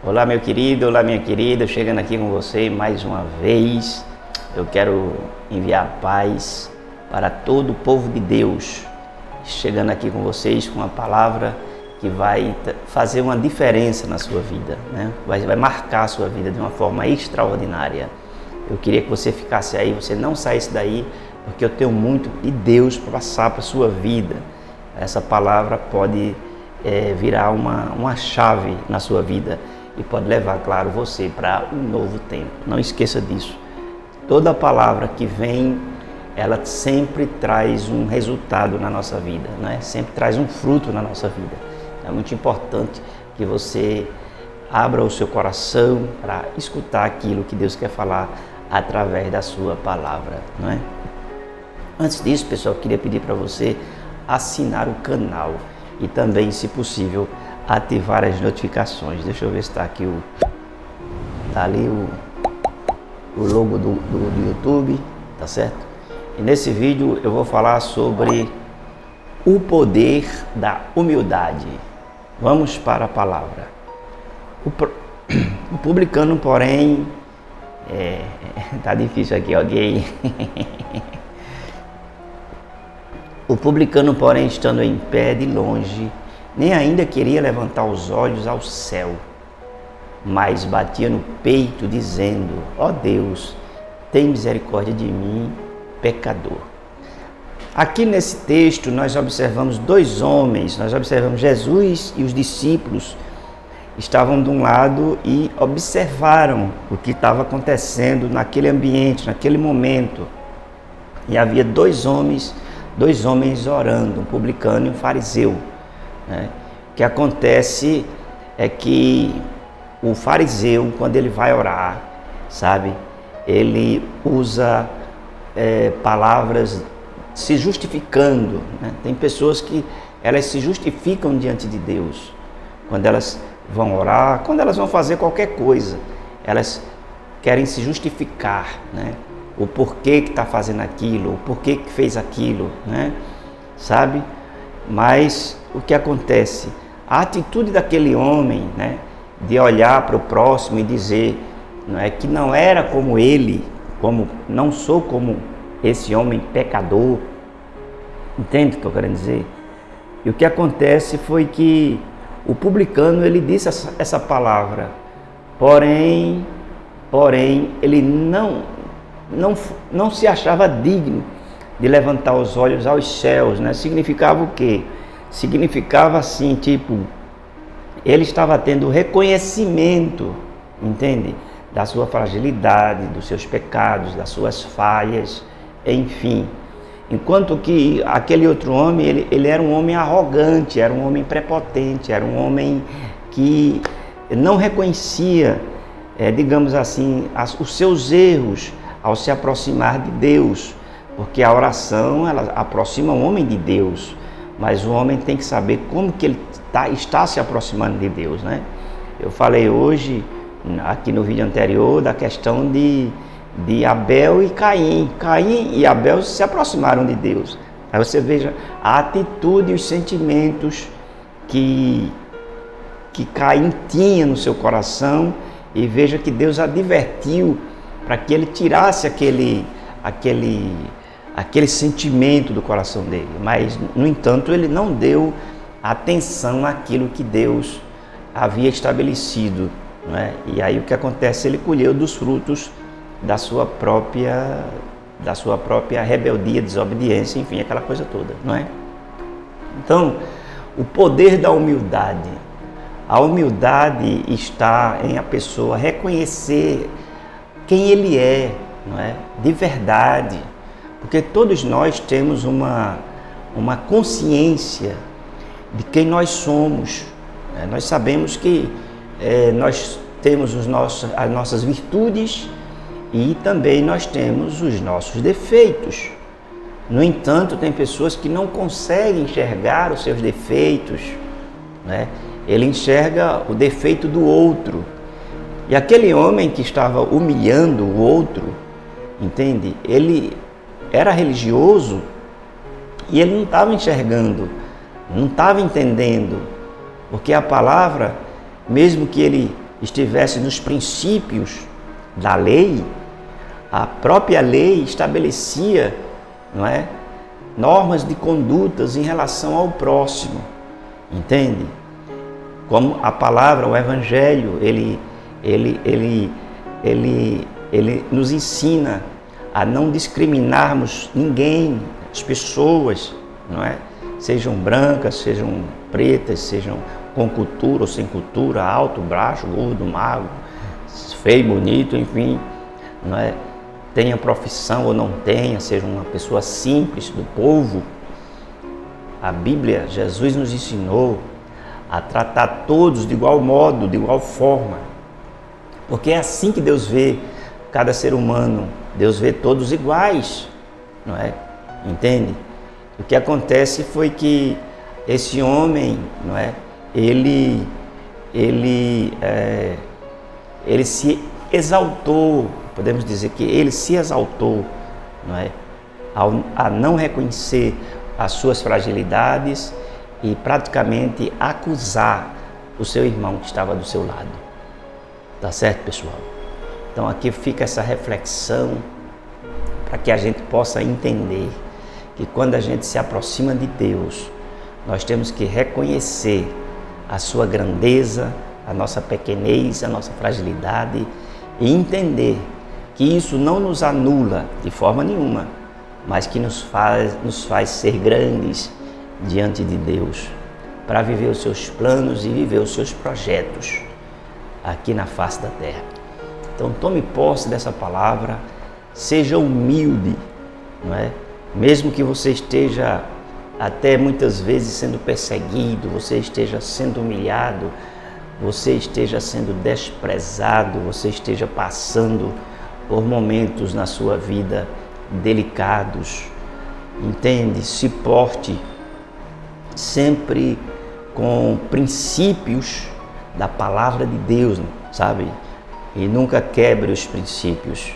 Olá, meu querido, olá, minha querida, chegando aqui com você mais uma vez. Eu quero enviar paz para todo o povo de Deus, chegando aqui com vocês com uma palavra que vai fazer uma diferença na sua vida, né? Vai marcar a sua vida de uma forma extraordinária. Eu queria que você ficasse aí, você não saísse daí, porque eu tenho muito de Deus para passar para a sua vida. Essa palavra pode virar uma chave na sua vida e pode levar, claro, você para um novo tempo. Não esqueça disso. Toda palavra que vem, ela sempre traz um resultado na nossa vida, né? Sempre traz um fruto na nossa vida. É muito importante que você abra o seu coração para escutar aquilo que Deus quer falar através da sua palavra, não é? Antes disso, pessoal, eu queria pedir para você assinar o canal e também, se possível, ativar as notificações. Deixa eu ver se está aqui tá ali o logo do YouTube, tá certo? E nesse vídeo eu vou falar sobre o poder da humildade. Vamos para a palavra. O publicano, porém, tá difícil aqui, ok? O publicano, porém, estando em pé de longe, nem ainda queria levantar os olhos ao céu, mas batia no peito, dizendo: ó Deus, tem misericórdia de mim, pecador. Aqui nesse texto nós observamos dois homens, nós observamos Jesus e os discípulos estavam de um lado e observaram o que estava acontecendo naquele ambiente, naquele momento. E havia dois homens orando, um publicano e um fariseu. O que acontece é que o fariseu, quando ele vai orar, sabe, ele usa palavras se justificando, né? Tem pessoas que elas se justificam diante de Deus quando elas vão orar, quando elas vão fazer qualquer coisa, elas querem se justificar, né? O porquê que está fazendo aquilo, o porquê que fez aquilo, né? Sabe? Mas o que acontece? A atitude daquele homem, né, de olhar para o próximo e dizer, não é, que não era como ele, não sou como esse homem pecador. Entende o que eu estou querendo dizer? E o que acontece foi que o publicano, ele disse essa palavra, porém ele não se achava digno de levantar os olhos aos céus, né? Significava o quê? Significava assim, tipo, ele estava tendo reconhecimento, entende? Da sua fragilidade, dos seus pecados, das suas falhas, enfim. Enquanto que aquele outro homem, ele era um homem arrogante, era um homem prepotente, era um homem que não reconhecia, digamos assim, os seus erros ao se aproximar de Deus, porque a oração, ela aproxima o homem de Deus, mas o homem tem que saber como que ele está se aproximando de Deus, né? Eu falei hoje, aqui no vídeo anterior, da questão de Abel e Caim. Caim e Abel se aproximaram de Deus. Aí você veja a atitude e os sentimentos que Caim tinha no seu coração, e veja que Deus advertiu para que ele tirasse aquele sentimento do coração dele, mas no entanto ele não deu atenção àquilo que Deus havia estabelecido, não é? E aí o que acontece? Ele colheu dos frutos da sua própria rebeldia, desobediência, enfim, aquela coisa toda, não é? Então, o poder da humildade. A humildade está em a pessoa reconhecer quem ele é, não é? De verdade. Porque todos nós temos uma consciência de quem nós somos. Nós sabemos que nós temos as nossas virtudes e também nós temos os nossos defeitos. No entanto, tem pessoas que não conseguem enxergar os seus defeitos, né? Ele enxerga o defeito do outro. E aquele homem que estava humilhando o outro, entende? Ele era religioso e ele não estava enxergando, não estava entendendo, porque a palavra, mesmo que ele estivesse nos princípios da lei, a própria lei estabelecia, não é, normas de condutas em relação ao próximo, entende? Como a palavra, o Evangelho, ele nos ensina a não discriminarmos ninguém, as pessoas, não é? Sejam brancas, sejam pretas, sejam com cultura ou sem cultura, alto, baixo, gordo, magro, feio, bonito, enfim, não é? Tenha profissão ou não tenha, seja uma pessoa simples do povo. A Bíblia, Jesus nos ensinou a tratar todos de igual modo, de igual forma, porque é assim que Deus vê cada ser humano. Deus vê todos iguais, não é? Entende? O que acontece foi que esse homem, não é? Ele se exaltou, podemos dizer que ele se exaltou, não é? A não reconhecer as suas fragilidades e praticamente acusar o seu irmão que estava do seu lado. Tá certo, pessoal? Então aqui fica essa reflexão para que a gente possa entender que quando a gente se aproxima de Deus, nós temos que reconhecer a sua grandeza, a nossa pequenez, a nossa fragilidade e entender que isso não nos anula de forma nenhuma, mas que nos faz ser grandes diante de Deus, para viver os seus planos e viver os seus projetos aqui na face da terra. Então tome posse dessa palavra, seja humilde, não é? Mesmo que você esteja até muitas vezes sendo perseguido, você esteja sendo humilhado, você esteja sendo desprezado, você esteja passando por momentos na sua vida delicados, entende? Se porte sempre com princípios da palavra de Deus, sabe? E nunca quebre os princípios.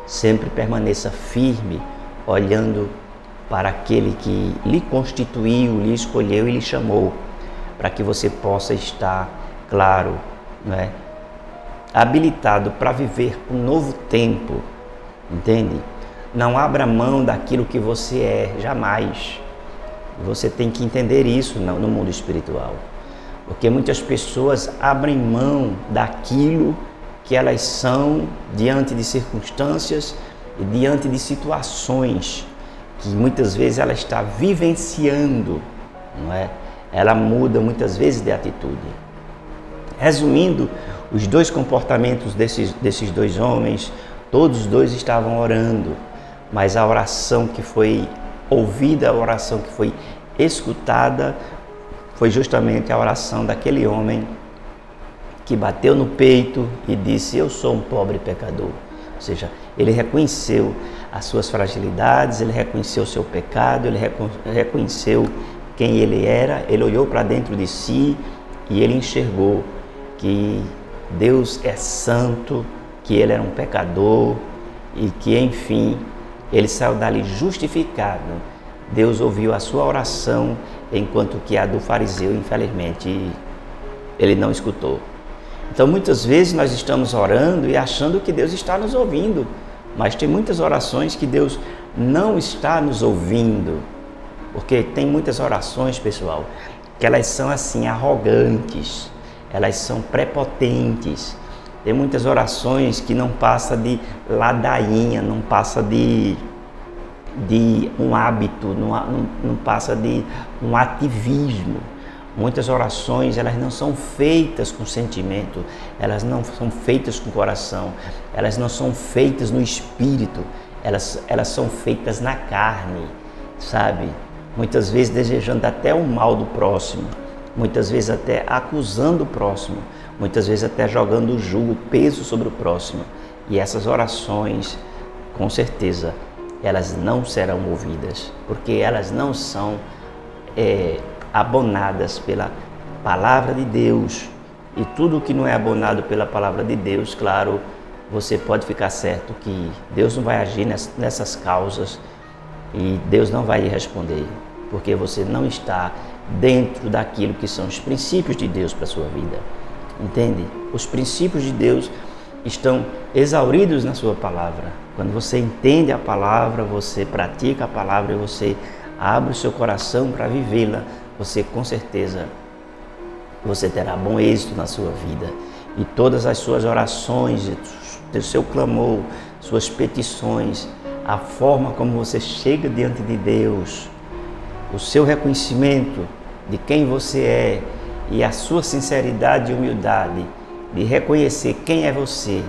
Sempre permaneça firme, olhando para aquele que lhe constituiu, lhe escolheu e lhe chamou, para que você possa estar, claro, né, habilitado para viver um novo tempo, entende? Não abra mão daquilo que você é, jamais. Você tem que entender isso no mundo espiritual, porque muitas pessoas abrem mão daquilo que elas são diante de circunstâncias e diante de situações que muitas vezes ela está vivenciando, não é? Ela muda muitas vezes de atitude. Resumindo, os dois comportamentos desses dois homens, todos os dois estavam orando, mas a oração que foi ouvida, a oração que foi escutada, foi justamente a oração daquele homem que bateu no peito e disse: eu sou um pobre pecador. Ou seja, ele reconheceu as suas fragilidades, ele reconheceu o seu pecado, ele reconheceu quem ele era, ele olhou para dentro de si e ele enxergou que Deus é santo, que ele era um pecador e que, enfim, ele saiu dali justificado. Deus ouviu a sua oração, enquanto que a do fariseu, infelizmente, ele não escutou. Então, muitas vezes nós estamos orando e achando que Deus está nos ouvindo, mas tem muitas orações que Deus não está nos ouvindo, porque tem muitas orações, pessoal, que elas são assim, arrogantes, elas são prepotentes. Tem muitas orações que não passa de ladainha, não passa de um hábito, não passa de um ativismo. Muitas orações, elas não são feitas com sentimento, elas não são feitas com coração, elas não são feitas no espírito, elas são feitas na carne, sabe? Muitas vezes desejando até o mal do próximo, muitas vezes até acusando o próximo, muitas vezes até jogando o jugo, o peso sobre o próximo. E essas orações, com certeza, elas não serão ouvidas, porque elas não são abonadas pela palavra de Deus. E tudo que não é abonado pela palavra de Deus, claro, você pode ficar certo que Deus não vai agir nessas causas e Deus não vai lhe responder, porque você não está dentro daquilo que são os princípios de Deus para a sua vida. entende? Os princípios de Deus estão exauridos na sua palavra. Quando você entende a palavra, você pratica a palavra e você abre o seu coração para vivê-la, você com certeza você terá bom êxito na sua vida. E todas as suas orações, o seu clamor, suas petições, a forma como você chega diante de Deus, o seu reconhecimento de quem você é e a sua sinceridade e humildade de reconhecer quem é você,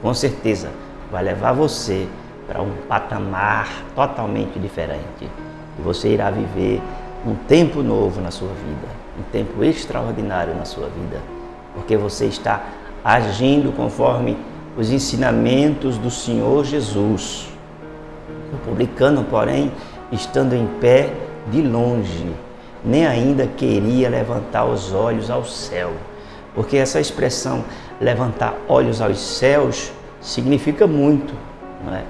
com certeza vai levar você para um patamar totalmente diferente. E você irá viver um tempo novo na sua vida, um tempo extraordinário na sua vida, porque você está agindo conforme os ensinamentos do Senhor Jesus. O publicano, porém, estando em pé de longe, nem ainda queria levantar os olhos ao céu, porque essa expressão levantar olhos aos céus significa muito, não é?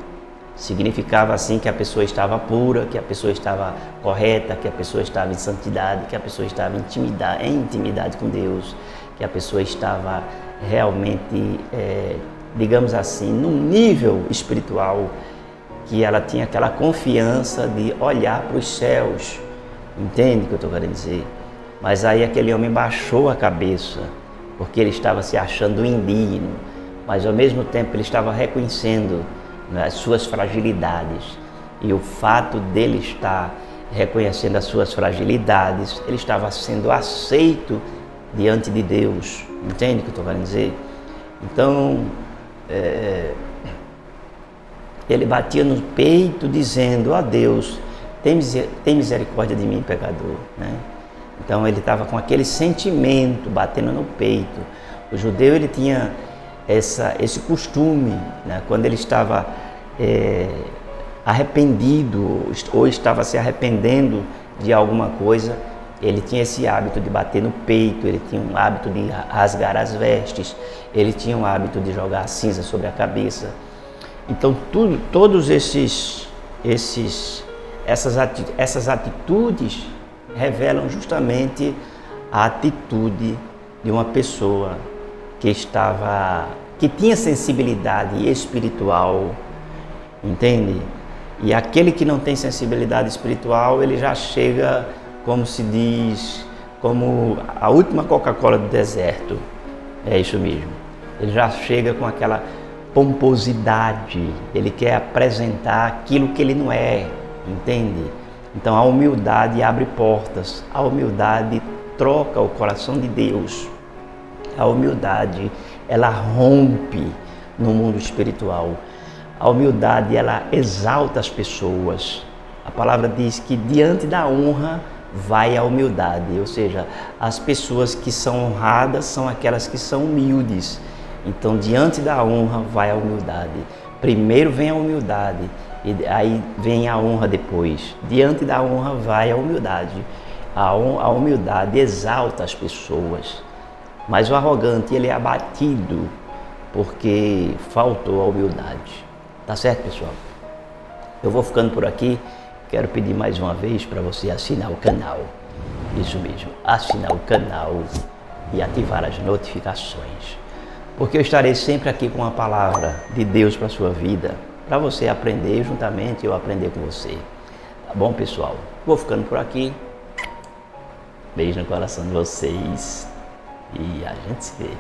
Significava assim que a pessoa estava pura, que a pessoa estava correta, que a pessoa estava em santidade, que a pessoa estava em intimidade com Deus, que a pessoa estava realmente, digamos assim, num nível espiritual, que ela tinha aquela confiança de olhar para os céus. Entende o que eu estou querendo dizer? Mas aí aquele homem baixou a cabeça, porque ele estava se achando indigno, mas ao mesmo tempo ele estava reconhecendo as suas fragilidades. E o fato dele estar reconhecendo as suas fragilidades, ele estava sendo aceito diante de Deus. Entende o que eu estou querendo dizer? Então, ele batia no peito dizendo: ó Deus, tem misericórdia de mim, pecador, né? Então ele estava com aquele sentimento batendo no peito. O judeu, ele tinha esse costume, né? Quando ele estava arrependido ou estava se arrependendo de alguma coisa, ele tinha esse hábito de bater no peito, ele tinha um hábito de rasgar as vestes, ele tinha um hábito de jogar a cinza sobre a cabeça. Então todos essas atitudes revelam justamente a atitude de uma pessoa que tinha sensibilidade espiritual, entende? E aquele que não tem sensibilidade espiritual, ele já chega, como se diz, como a última Coca-Cola do deserto. É isso mesmo. Ele já chega com aquela pomposidade, ele quer apresentar aquilo que ele não é, entende? Então a humildade abre portas, a humildade troca o coração de Deus, a humildade ela rompe no mundo espiritual, a humildade ela exalta as pessoas. A palavra diz que diante da honra vai a humildade, ou seja, as pessoas que são honradas são aquelas que são humildes. Então diante da honra vai a humildade, primeiro vem a humildade, e aí vem a honra depois. Diante da honra vai a humildade. A humildade exalta as pessoas. Mas o arrogante, ele é abatido porque faltou a humildade. Tá certo, pessoal? Eu vou ficando por aqui. Quero pedir mais uma vez para você assinar o canal. Isso mesmo, assinar o canal e ativar as notificações. Porque eu estarei sempre aqui com a palavra de Deus para a sua vida, para você aprender juntamente e eu aprender com você. Tá bom, pessoal? Vou ficando por aqui. Beijo no coração de vocês e a gente se vê.